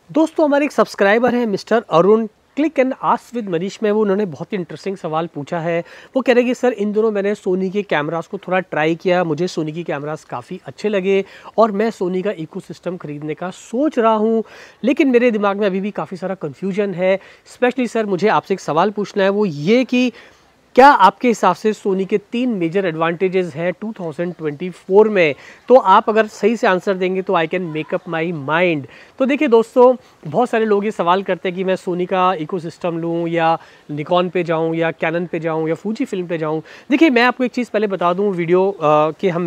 दोस्तों हमारे एक सब्सक्राइबर हैं mister Arun click and ask with Manish में। वो उन्होंने बहुत ही इंटरेस्टिंग सवाल पूछा है। वो कह रहे कि सर इन दोनों मैंने सोनी के कैमरास को थोड़ा ट्राई किया, मुझे सोनी के कैमरास काफ़ी अच्छे लगे और मैं सोनी का इकोसिस्टम खरीदने का सोच रहा हूँ, लेकिन मेरे दिमाग में अभी भी काफ़ी सारा कन्फ्यूजन है। स्पेशली सर मुझे आपसे एक सवाल पूछना है, वो ये कि क्या आपके हिसाब से सोनी के 3 मेजर एडवांटेजेस हैं 2024 में? तो आप अगर सही से आंसर देंगे तो I can make up my mind. तो देखिए दोस्तों, बहुत सारे लोग ये सवाल करते हैं कि मैं सोनी का इकोसिस्टम लूँ या निकॉन पे जाऊँ या कैनन पे जाऊँ या फूजी फिल्म पे जाऊँ। देखिए मैं आपको एक चीज़ पहले बता दूँ वीडियो के हम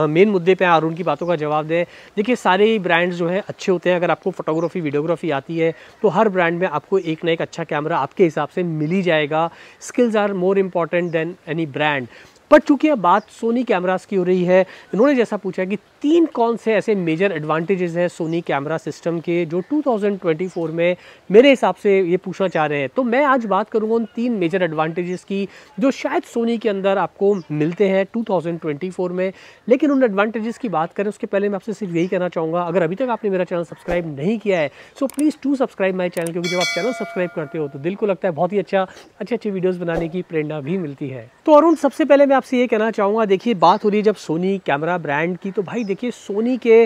मेन मुद्दे पे अरुण की बातों का जवाब दें। देखिए सारे ही ब्रांड्स जो हैं अच्छे होते हैं। अगर आपको फोटोग्राफी वीडियोग्राफी आती है तो हर ब्रांड में आपको एक ना एक अच्छा कैमरा आपके हिसाब से मिल ही जाएगा। Skills are more important than any brand. पर चूंकि अब बात सोनी कैमरास की हो रही है, इन्होंने जैसा पूछा कि 3 कौन से ऐसे मेजर एडवांटेजेस हैं सोनी कैमरा सिस्टम के जो 2024 में मेरे हिसाब से ये पूछना चाह रहे हैं। तो मैं आज बात करूंगा उन 3 मेजर एडवांटेजेस की जो शायद सोनी के अंदर आपको मिलते हैं 2024 में। लेकिन उन एडवांटेजेस की बात करें उसके पहले मैं आपसे सिर्फ यही कहना चाहूँगा, अगर अभी तक आपने मेरा चैनल सब्सक्राइब नहीं किया है so please to subscribe my channel, क्योंकि जब आप चैनल सब्सक्राइब करते हो तो दिल को लगता है बहुत ही अच्छे वीडियोज़ बनाने की प्रेरणा भी मिलती है। तो अरुण सबसे पहले मैं आपसे ये कहना चाहूँगा, देखिए बात हो रही है जब सोनी कैमरा ब्रांड की, तो भाई देखिए सोनी के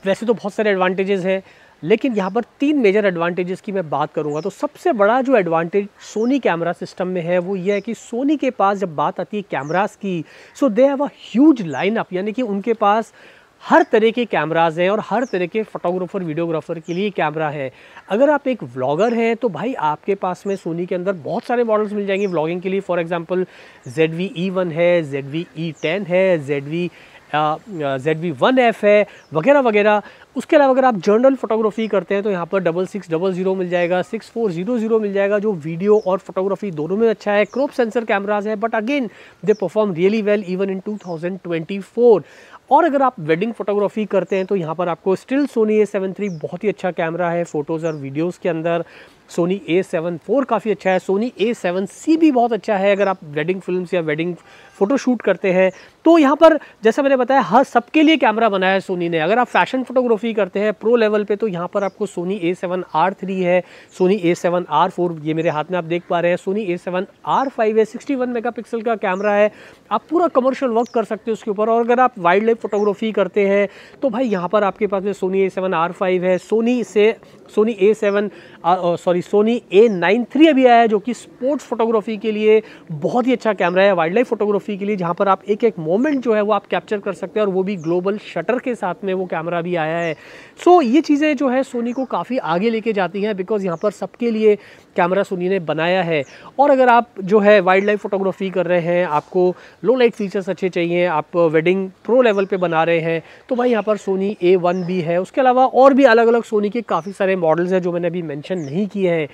वैसे तो बहुत सारे एडवांटेजेस हैं, लेकिन यहाँ पर 3 मेजर एडवांटेजेस की मैं बात करूँगा। तो सबसे बड़ा जो एडवांटेज सोनी कैमरा सिस्टम में है वो ये है कि सोनी के पास जब बात आती है कैमरास की, so they have a huge lineup, यानी कि उनके पास हर तरह के कैमराज हैं और हर तरह के फोटोग्राफर वीडियोग्राफर के लिए कैमरा है। अगर आप एक व्लॉगर हैं तो भाई आपके पास में सोनी के अंदर बहुत सारे मॉडल्स मिल जाएंगे व्लॉगिंग के लिए। फॉर एग्जांपल ZV-E1 है, ZV-E10 है, ZV-1F है, वगैरह वगैरह। उसके अलावा अगर आप जर्नल फोटोग्राफी करते हैं तो यहाँ पर 6600 मिल जाएगा, 6400 मिल जाएगा, जो वीडियो और फोटोग्राफी दोनों में अच्छा है। क्रोप सेंसर कैमराज है, but again they perform really well even in 2024। और अगर आप वेडिंग फोटोग्राफी करते हैं तो यहाँ पर आपको स्टिल सोनी A7 III बहुत ही अच्छा कैमरा है फोटोज़ और वीडियोज़ के अंदर। सोनी A7 IV काफ़ी अच्छा है, सोनी A7 C भी बहुत अच्छा है अगर आप वेडिंग फिल्म्स या वेडिंग फ़ोटोशूट करते हैं। तो यहाँ पर जैसा मैंने बताया हर सबके लिए कैमरा बनाया है सोनी ने। अगर आप फैशन फोटोग्राफी करते हैं प्रो लेवल पे तो यहाँ पर आपको सोनी A7R III है, सोनी A7R IV, ये मेरे हाथ में आप देख पा रहे हैं, सोनी A7R5 है, 61 मेगापिक्सल का कैमरा है। आप पूरा कमर्शियल वर्क कर सकते हो उसके ऊपर। और अगर आप वाइल्ड लाइफ फोटोग्राफी करते हैं तो भाई यहाँ पर आपके पास में सोनी A7R5 है, सोनी A9 III अभी आया है जो कि स्पोर्ट्स फोटोग्राफी के लिए बहुत ही अच्छा कैमरा है, वाइल्ड लाइफ फोटोग्राफी के लिए, जहाँ पर आप एक एक मोमेंट जो है वो आप कैप्चर कर सकते हैं और वो भी ग्लोबल शटर के साथ में वो कैमरा भी आया है। सो ये चीज़ें जो है सोनी को काफ़ी आगे लेके जाती हैं बिकॉज यहाँ पर सबके लिए कैमरा सोनी ने बनाया है। और अगर आप जो है वाइल्ड लाइफ फोटोग्राफी कर रहे हैं, आपको लो लाइट फीचर्स अच्छे चाहिए, आप वेडिंग प्रो लेवल पे बना रहे हैं, तो भाई यहाँ पर सोनी A1 भी है। उसके अलावा और भी अलग अलग सोनी के काफ़ी सारे मॉडल्स हैं जो मैंने अभी मेंशन नहीं किए हैं।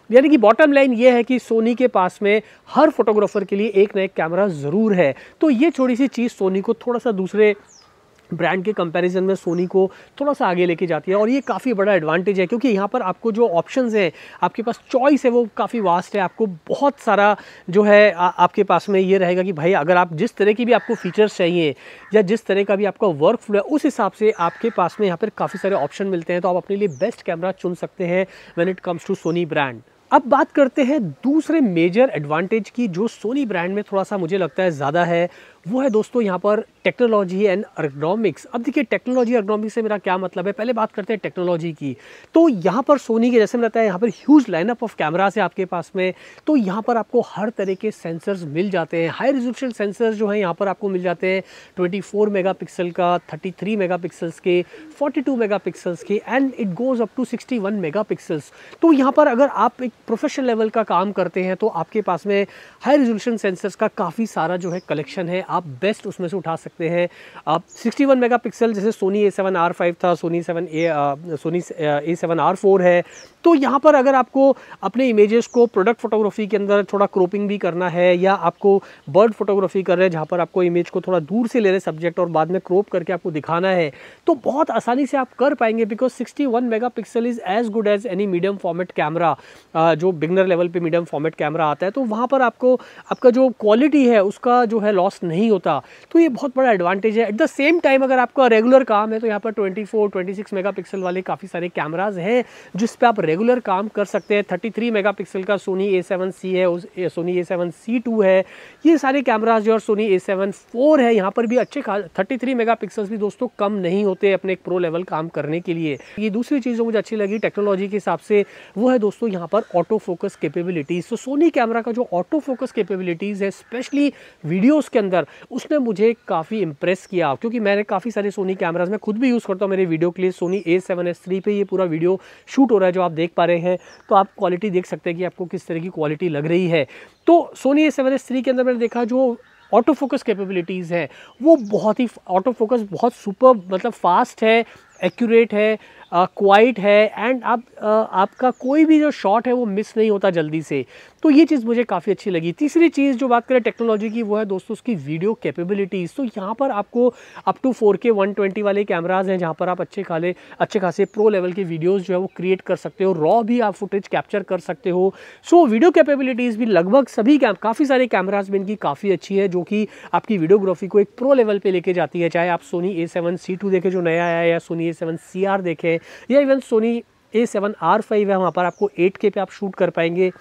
यानी कि बॉटम लाइन ये है कि सोनी के पास में हर फोटोग्राफर के लिए एक ना एक कैमरा ज़रूर है। तो ये छोटी सी चीज़ सोनी को थोड़ा सा दूसरे ब्रांड के कंपैरिजन में सोनी को थोड़ा सा आगे लेके जाती है और ये काफ़ी बड़ा एडवांटेज है, क्योंकि यहाँ पर आपको जो ऑप्शंस हैं, आपके पास चॉइस है वो काफ़ी वास्ट है। आपको बहुत सारा जो है आपके पास में ये रहेगा कि भाई अगर आप जिस तरह की भी आपको फीचर्स चाहिए या जिस तरह का भी आपका वर्क फ्लो है उस हिसाब से आपके पास में यहाँ पर काफ़ी सारे ऑप्शन मिलते हैं। तो आप अपने लिए बेस्ट कैमरा चुन सकते हैं when it comes to Sony brand. अब बात करते हैं दूसरे मेजर एडवांटेज की जो सोनी ब्रांड में थोड़ा सा मुझे लगता है ज़्यादा है, वो है दोस्तों यहाँ पर टेक्नोलॉजी एंड अर्गोनॉमिक्स। अब देखिए टेक्नोलॉजी अर्गोनॉमिक्स से मेरा क्या मतलब है, पहले बात करते हैं टेक्नोलॉजी की। तो यहाँ पर सोनी के जैसे मैंने बताया यहाँ पर ह्यूज लाइनअप ऑफ कैमरास है आपके पास में। तो यहाँ पर आपको हर तरह के सेंसर्स मिल जाते हैं, हाई रेजोल्यूशन सेंसर्स जो हैं यहाँ पर आपको मिल जाते हैं 24 मेगापिक्सल का, 33 मेगापिक्सल्स के, 42 मेगापिक्सल्स के, and it goes up to 61 megapixels. तो यहाँ पर अगर आप एक प्रोफेशनल लेवल का काम करते हैं तो आपके पास में हाई रेजोल्यूशन सेंसर्स का काफ़ी सारा जो है कलेक्शन है, आप बेस्ट उसमें से उठा सकते हैं। आप 61 मेगापिक्सल जैसे सोनी A7R5 था, सोनी A7R4 है। तो यहाँ पर अगर आपको अपने इमेजेस को प्रोडक्ट फोटोग्राफी के अंदर थोड़ा क्रोपिंग भी करना है या आपको बर्ड फोटोग्राफी कर रहे हैं जहाँ पर आपको इमेज को थोड़ा दूर से ले रहे सब्जेक्ट और बाद में क्रोप करके आपको दिखाना है, तो बहुत आसानी से आप कर पाएंगे because 61 megapixel is as good as any medium format camera. जो बिगनर लेवल पे मीडियम फॉर्मेट कैमरा आता है तो वहाँ पर आपको आपका जो क्वालिटी है उसका जो है लॉस नहीं नहीं होता, तो ये बहुत बड़ा एडवांटेज है। एट द सेम टाइम अगर आपका रेगुलर काम है तो यहाँ पर 24-26 मेगापिक्सल वाले काफ़ी सारे कैमराज हैं जिस पे आप रेगुलर काम कर सकते हैं। 33 मेगापिक्सल का सोनी A7C है, सोनी A7C2 है, ये सारे कैमराज जो, और सोनी A7 IV है, यहाँ पर भी अच्छे 33 मेगापिक्सल्स भी दोस्तों कम नहीं होते अपने एक प्रो लेवल काम करने के लिए। ये दूसरी चीज़ जो मुझे अच्छी लगी टेक्नोलॉजी के हिसाब से वो है दोस्तों यहाँ पर ऑटो फोकस कैपेबिलिटीज़। तो सोनी कैमरा का जो ऑटो फोकस कैपेबिलिटीज़ है स्पेशली वीडियोज़ के अंदर, उसने मुझे काफ़ी इंप्रेस किया, क्योंकि मैंने काफ़ी सारे सोनी कैमराज मैं खुद भी यूज़ करता हूँ मेरे वीडियो के लिए। सोनी A7S III पे ये पूरा वीडियो शूट हो रहा है जो आप देख पा रहे हैं, तो आप क्वालिटी देख सकते हैं कि आपको किस तरह की क्वालिटी लग रही है। तो सोनी A7S III के अंदर मैंने देखा जो ऑटो फोकस कैपेबिलिटीज़ है वो बहुत ही, ऑटो फोकस बहुत सुपर, मतलब फास्ट है, एक्यूरेट है, क्वाइट है, एंड आपका कोई भी जो शॉट है वो मिस नहीं होता जल्दी से। तो ये चीज़ मुझे काफ़ी अच्छी लगी। तीसरी चीज़ जो बात करें टेक्नोलॉजी की वो है दोस्तों उसकी वीडियो कैपेबिलिटीज़। तो यहाँ पर आपको अप टू 4K 120 वाले कैमराज हैं जहाँ पर आप अच्छे खासे प्रो लेवल के वीडियोज़ जो है वो क्रिएट कर सकते हो, रॉ भी आप फुटेज कैप्चर कर सकते हो। सो वीडियो कैपेबिलिटीज़ भी लगभग सभी काफ़ी सारे कैमराज में इनकी काफ़ी अच्छी है, जो कि आपकी वीडियोग्राफी को एक प्रो लेवल पे लेके जाती है। चाहे आप सोनी A7C2 देखें जो नया आया है, या सोनी A7CR देखें, या इवन सोनी A7R5 है, वहाँ पर आपको 8K पे आप शूट कर पाएंगे।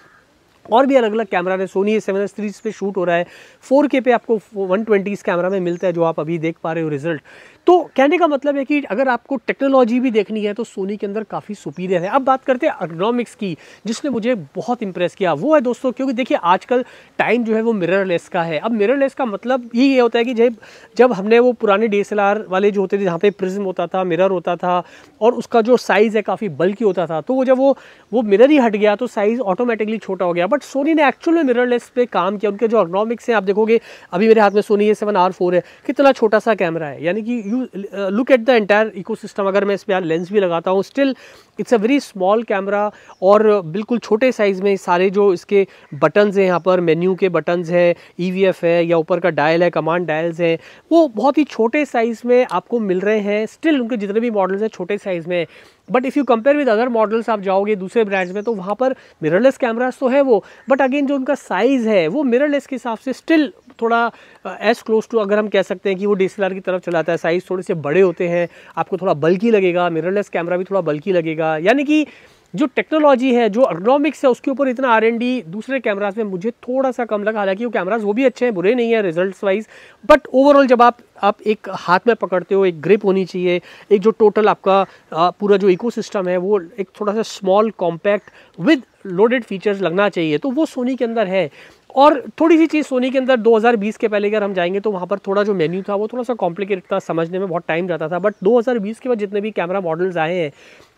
और भी अलग अलग कैमरा है, सोनी A7S III पे शूट हो रहा है, 4K पे आपको 120 इस कैमरा में मिलता है जो आप अभी देख पा रहे हो रिजल्ट। तो कहने का मतलब है कि अगर आपको टेक्नोलॉजी भी देखनी है तो सोनी के अंदर काफ़ी सुपीरियर है। अब बात करते हैं एर्गोनॉमिक्स की, जिसने मुझे बहुत इंप्रेस किया, वो है दोस्तों, क्योंकि देखिए आजकल टाइम जो है वो मिररलेस का है। अब मिररलेस का मतलब ये होता है कि जब हमने वो पुराने DSLR वाले जो होते थे जहाँ पे प्रिज्म होता था, मिरर होता था, और उसका जो साइज़ है काफ़ी बल्कि होता था, तो वो जब वो मिरर ही हट गया तो साइज़ ऑटोमेटिकली छोटा हो गया। बट सोनी ने एक्चुअल में मिररलेस पे काम किया। उनके जो एर्गोनॉमिक्स हैं आप देखोगे, अभी मेरे हाथ में सोनी A7R4 है, कितना छोटा सा कैमरा है, यानी कि look at the entire ecosystem. अगर मैं इस पर लेंस भी लगाता हूँ still it's a very small camera, और बिल्कुल छोटे साइज़ में सारे जो इसके बटन्स हैं, यहाँ पर मेन्यू के बटन्स हैं, EVF है, या ऊपर का डायल है, कमांड डायल्स हैं, वो बहुत ही छोटे साइज़ में आपको मिल रहे हैं। स्टिल उनके जितने भी मॉडल्स हैं छोटे साइज़ में। But if you compare with other models, आप जाओगे दूसरे ब्रांड्स में तो वहाँ पर मिररलेस कैमरास तो है वो, बट अगेन जो उनका साइज़ है वो मिररलेस के हिसाब से स्टिल थोड़ा एज क्लोज टू, अगर हम कह सकते हैं कि वो DSLR की तरफ चलाता है। साइज़ थोड़े से बड़े होते हैं, आपको थोड़ा बल्कि लगेगा, मिररलेस कैमरा भी थोड़ा बल्कि लगेगा। यानी कि जो टेक्नोलॉजी है, जो एर्गोनॉमिक्स है, उसके ऊपर इतना R&D दूसरे कैमराज में मुझे थोड़ा सा कम लगा। हालांकि वो कैमराज वो भी अच्छे हैं, बुरे नहीं है रिजल्ट्स वाइज, बट ओवरऑल जब आप एक हाथ में पकड़ते हो, एक ग्रिप होनी चाहिए, एक जो टोटल आपका पूरा जो इकोसिस्टम है वो एक थोड़ा सा small compact with loaded features लगना चाहिए, तो वो सोनी के अंदर है। और थोड़ी सी चीज़ सोनी के अंदर 2020 के पहले अगर हम जाएंगे तो वहाँ पर थोड़ा जो मेन्यू था वो थोड़ा सा कॉम्प्लिकेटेड था, समझने में बहुत टाइम जाता था। बट 2020 के बाद जितने भी कैमरा मॉडल्स आए हैं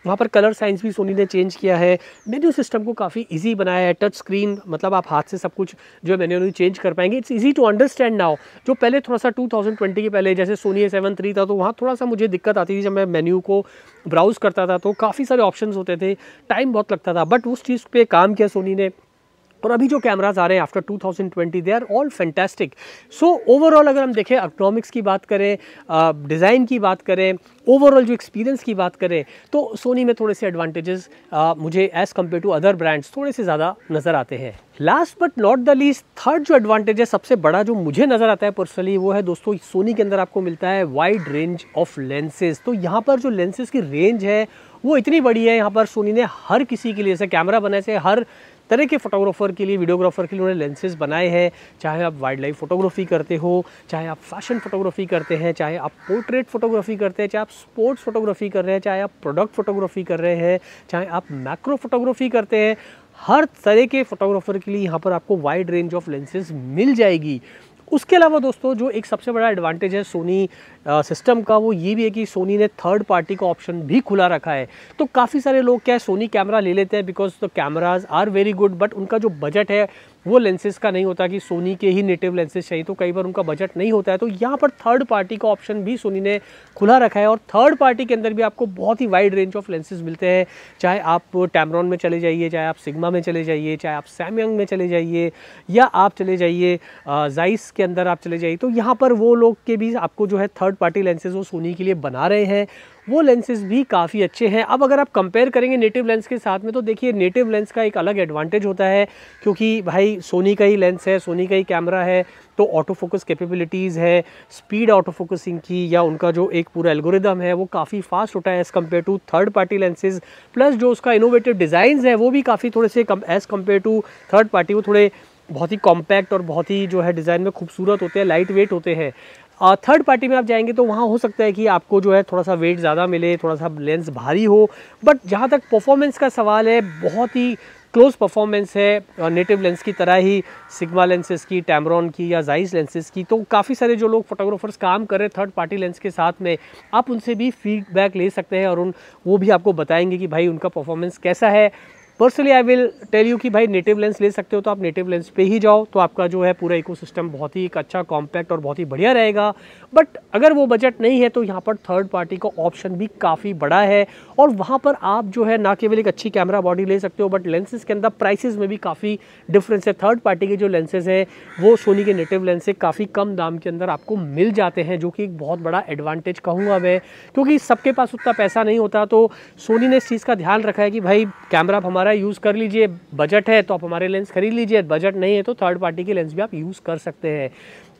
वहाँ पर कलर साइंस भी सोनी ने चेंज किया है, मेन्यू सिस्टम को काफ़ी इजी बनाया है, टच स्क्रीन, मतलब आप हाथ से सब कुछ जो है मेन्यू चेंज कर पाएंगे। It's easy to understand now. जो पहले थोड़ा सा 2020 के पहले जैसे सोनी A7 III था तो वहाँ थोड़ा सा मुझे दिक्कत आती थी जब मैं मेन्यू को ब्राउज़ करता था, तो काफ़ी सारे ऑप्शंस होते थे, टाइम बहुत लगता था, बट उस चीज़ पे काम किया सोनी ने। और अभी जो कैमराज आ रहे हैं after 2020 they are all fantastic. So overall अगर हम देखें, इकोनॉमिक्स की बात करें, डिज़ाइन की बात करें, ओवरऑल जो एक्सपीरियंस की बात करें, तो सोनी में थोड़े से एडवांटेजेस मुझे as compare to other brands थोड़े से ज़्यादा नज़र आते हैं। Last but not the least, third जो एडवांटेज है, सबसे बड़ा जो मुझे नज़र आता है पर्सनली, वो है दोस्तों सोनी के अंदर आपको मिलता है वाइड रेंज ऑफ लेंसेज। तो यहाँ पर जो लेंसेज की रेंज है वो इतनी बड़ी है, यहाँ पर सोनी ने हर किसी के लिए, जैसे कैमरा बनाए से हर तरह के फोटोग्राफर के लिए, वीडियोग्राफर के लिए उन्होंने लेंसेज बनाए हैं। चाहे आप वाइल्ड लाइफ फोटोग्राफी करते हो, चाहे आप फैशन फोटोग्राफी करते हैं, चाहे आप पोर्ट्रेट फोटोग्राफी करते हैं, चाहे आप स्पोर्ट्स फोटोग्राफी कर रहे हैं, चाहे आप प्रोडक्ट फोटोग्राफी कर रहे हैं, चाहे आप मैक्रो फोटोग्राफी करते हैं, हर तरह के फोटोग्राफर के लिए यहाँ पर आपको वाइड रेंज ऑफ लेंसेज मिल जाएगी। उसके अलावा दोस्तों जो एक सबसे बड़ा एडवांटेज है सोनी सिस्टम का, वो ये भी है कि सोनी ने थर्ड पार्टी का ऑप्शन भी खुला रखा है। तो काफ़ी सारे लोग क्या है, सोनी कैमरा ले लेते हैं because the cameras are very good, but उनका जो बजट है वो लेंसेज का नहीं होता कि सोनी के ही नेटिव लेंसेज चाहिए, तो कई बार उनका बजट नहीं होता है। तो यहाँ पर थर्ड पार्टी का ऑप्शन भी सोनी ने खुला रखा है, और थर्ड पार्टी के अंदर भी आपको बहुत ही वाइड रेंज ऑफ लेंसेज मिलते हैं। चाहे आप टैमरॉन में चले जाइए, चाहे आप सिग्मा में चले जाइए, चाहे आप सैमयंग में चले जाइए, या आप चले जाइए जाइस के अंदर आप चले जाइए, तो यहाँ पर वो लोग के भी आपको जो है थर्ड पार्टी लेंसेज वो सोनी के लिए बना रहे हैं। वो लेंसेज भी काफ़ी अच्छे हैं। अब अगर आप कंपेयर करेंगे नेटिव लेंस के साथ में, तो देखिए नेटिव लेंस का एक अलग एडवांटेज होता है, क्योंकि भाई सोनी का ही लेंस है, सोनी का ही कैमरा है, तो ऑटो फोकस कैपेबिलिटीज़ है, स्पीड ऑटो फोकसिंग की या उनका जो एक पूरा एल्गोरिदम है वो काफ़ी फास्ट होता है as compare to third party lenses. Plus जो उसका इनोवेटिव डिज़ाइंस है वो भी काफ़ी थोड़े से कम as compare to third party, वो थोड़े बहुत ही कॉम्पैक्ट और बहुत ही जो है डिज़ाइन में खूबसूरत होते हैं, लाइट वेट होते हैं। थर्ड पार्टी में आप जाएंगे तो वहाँ हो सकता है कि आपको जो है थोड़ा सा वेट ज़्यादा मिले, थोड़ा सा लेंस भारी हो, बट जहाँ तक परफॉर्मेंस का सवाल है बहुत ही क्लोज परफॉर्मेंस है नेटिव लेंस की तरह ही, सिग्मा लेंसेज की, टैमरॉन की या जाइस लेंसेज की। तो काफ़ी सारे जो लोग फोटोग्राफर्स काम कर रहे हैं थर्ड पार्टी लेंस के साथ में, आप उनसे भी फीडबैक ले सकते हैं और वो भी आपको बताएंगे कि भाई उनका परफॉर्मेंस कैसा है। Personally I will tell you कि भाई नेटिव लेंस ले सकते हो तो आप नेटिव लेंस पे ही जाओ, तो आपका जो है पूरा इकोसिस्टम बहुत ही एक अच्छा, कॉम्पैक्ट और बहुत ही बढ़िया रहेगा। बट अगर वो बजट नहीं है तो यहाँ पर थर्ड पार्टी का ऑप्शन भी काफ़ी बड़ा है, और वहाँ पर आप जो है ना केवल एक अच्छी कैमरा बॉडी ले सकते हो, बट लेंसेज के अंदर प्राइसेस में भी काफ़ी डिफरेंस है। थर्ड पार्टी के जो लेंसेज हैं वो सोनी के नेटिव लेंस से काफ़ी कम दाम के अंदर आपको मिल जाते हैं, जो कि एक बहुत बड़ा एडवांटेज कहूँगा मैं, क्योंकि सबके पास उतना पैसा नहीं होता। तो सोनी ने इस चीज़ का ध्यान रखा है कि भाई कैमरा आप हमारा यूज़ कर लीजिए, बजट है तो आप हमारे लेंस खरीद लीजिए, बजट नहीं है तो थर्ड पार्टी के लेंस भी आप यूज़ कर सकते हैं।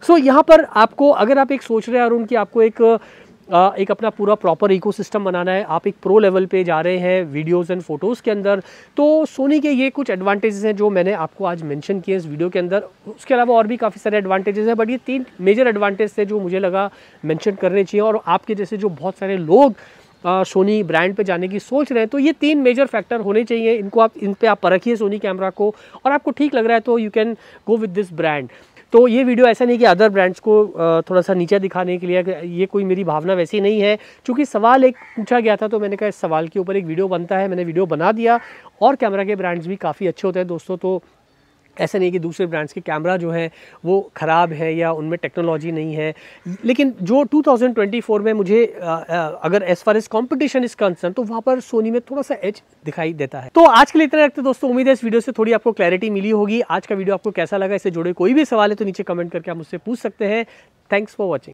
सो यहाँ पर आपको, अगर आप एक सोच रहे हैं अरुण कि आपको एक अपना पूरा प्रॉपर इकोसिस्टम बनाना है, आप एक प्रो लेवल पे जा रहे हैं वीडियोस एंड फोटोज़ के अंदर, तो सोनी के ये कुछ एडवांटेजेस हैं जो मैंने आपको आज मेंशन किए इस वीडियो के अंदर। उसके अलावा और भी काफ़ी सारे एडवांटेजेस हैं, बट ये 3 मेजर एडवांटेज थे जो मुझे लगा मेंशन करने चाहिए। और आपके जैसे जो बहुत सारे लोग सोनी ब्रांड पे जाने की सोच रहे हैं, तो ये 3 मेजर फैक्टर होने चाहिए, इन पे आप परखिए सोनी कैमरा को, और आपको ठीक लग रहा है तो you can go with this brand. तो ये वीडियो ऐसा नहीं कि अदर ब्रांड्स को थोड़ा सा नीचे दिखाने के लिए, ये कोई मेरी भावना वैसी नहीं है। चूँकि सवाल एक पूछा गया था तो मैंने कहा इस सवाल के ऊपर एक वीडियो बनता है, मैंने वीडियो बना दिया। और कैमरा के ब्रांड्स भी काफ़ी अच्छे होते हैं दोस्तों, तो ऐसा नहीं कि दूसरे ब्रांड्स के कैमरा जो है वो ख़राब है या उनमें टेक्नोलॉजी नहीं है। लेकिन जो 2024 में मुझे अगर as far as competition is concern, तो वहाँ पर सोनी में थोड़ा सा एज दिखाई देता है। तो आज के लिए इतना रखते दोस्तों, उम्मीद है इस वीडियो से थोड़ी आपको क्लैरिटी मिली होगी। आज का वीडियो आपको कैसा लगा, इससे जुड़े कोई भी सवाल है तो नीचे कमेंट करके आप मुझसे पूछ सकते हैं। Thanks for watching.